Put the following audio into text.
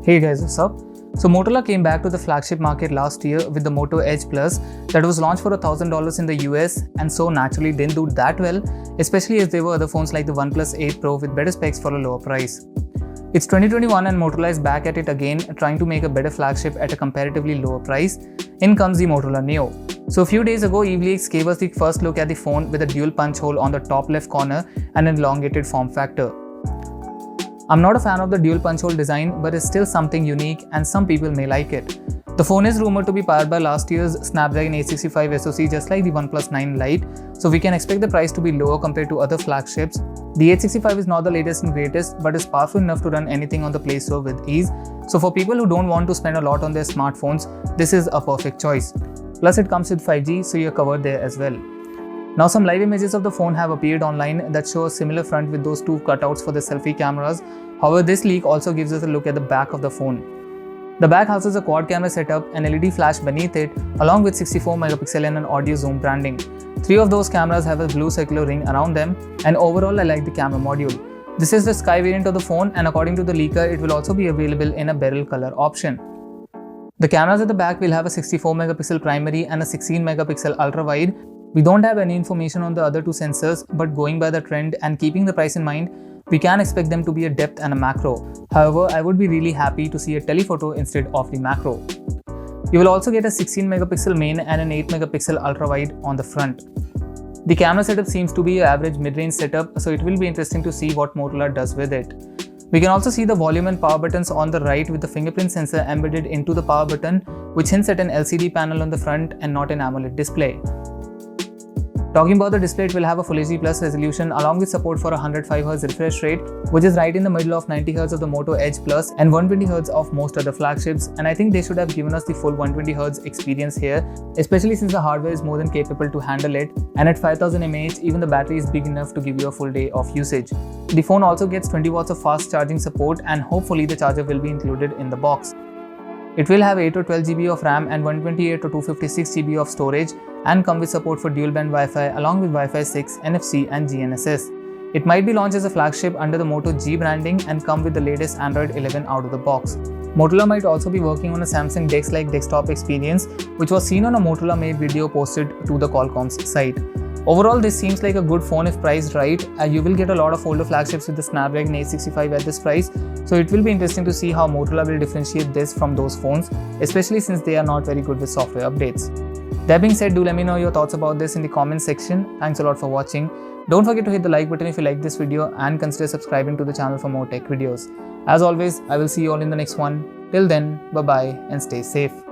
Hey guys, what's up? So Motorola came back to the flagship market last year with the Moto Edge Plus that was launched for $1,000 in the US and so naturally didn't do that well, especially as there were other phones like the OnePlus 8 Pro with better specs for a lower price. It's 2021 and Motorola is back at it again, trying to make a better flagship at a comparatively lower price. In comes the Motorola Neo. So a few days ago, EVLeaks gave us the first look at the phone with a dual punch hole on the top left corner and an elongated form factor. I'm not a fan of the dual punch hole design, but it's still something unique and some people may like it. The phone is rumored to be powered by last year's Snapdragon 865 SoC just like the OnePlus 9 Lite, so we can expect the price to be lower compared to other flagships. The 865 is not the latest and greatest, but is powerful enough to run anything on the Play Store with ease. So for people who don't want to spend a lot on their smartphones, this is a perfect choice. Plus it comes with 5G, so you're covered there as well. Now some live images of the phone have appeared online that show a similar front with those two cutouts for the selfie cameras. However, this leak also gives us a look at the back of the phone. The back houses a quad camera setup, an LED flash beneath it, along with 64 megapixel and an audio zoom branding. 3 of those cameras have a blue circular ring around them, and overall I like the camera module. This is the Sky variant of the phone, and according to the leaker, it will also be available in a beryl color option. The cameras at the back will have a 64 megapixel primary and a 16 megapixel ultra wide. We don't have any information on the other two sensors, but going by the trend and keeping the price in mind, we can expect them to be a depth and a macro. However, I would be really happy to see a telephoto instead of the macro. You will also get a 16 megapixel main and an 8 megapixel ultra wide on the front. The camera setup seems to be an average mid-range setup, so it will be interesting to see what Motorola does with it. We can also see the volume and power buttons on the right with the fingerprint sensor embedded into the power button, which hints at an LCD panel on the front and not an AMOLED display. Talking about the display, it will have a Full HD Plus resolution along with support for a 105Hz refresh rate, which is right in the middle of 90Hz of the Moto Edge Plus and 120Hz of most other flagships, and I think they should have given us the full 120Hz experience here, especially since the hardware is more than capable to handle it, and at 5000 mAh even the battery is big enough to give you a full day of usage. The phone also gets 20 watts of fast charging support, and hopefully the charger will be included in the box. It will have 8 or 12 GB of RAM and 128 or 256 GB of storage and come with support for dual-band Wi-Fi along with Wi-Fi 6, NFC and GNSS. It might be launched as a flagship under the Moto G branding and come with the latest Android 11 out of the box. Motorola might also be working on a Samsung DeX-like desktop experience, which was seen on a Motorola-made video posted to the Qualcomm's site. Overall, this seems like a good phone if priced right. You will get a lot of older flagships with the Snapdragon 865 at this price, so it will be interesting to see how Motorola will differentiate this from those phones, especially since they are not very good with software updates. That being said, do let me know your thoughts about this in the comments section. Thanks a lot for watching. Don't forget to hit the like button if you like this video and consider subscribing to the channel for more tech videos. As always, I will see you all in the next one. Till then, bye bye and stay safe.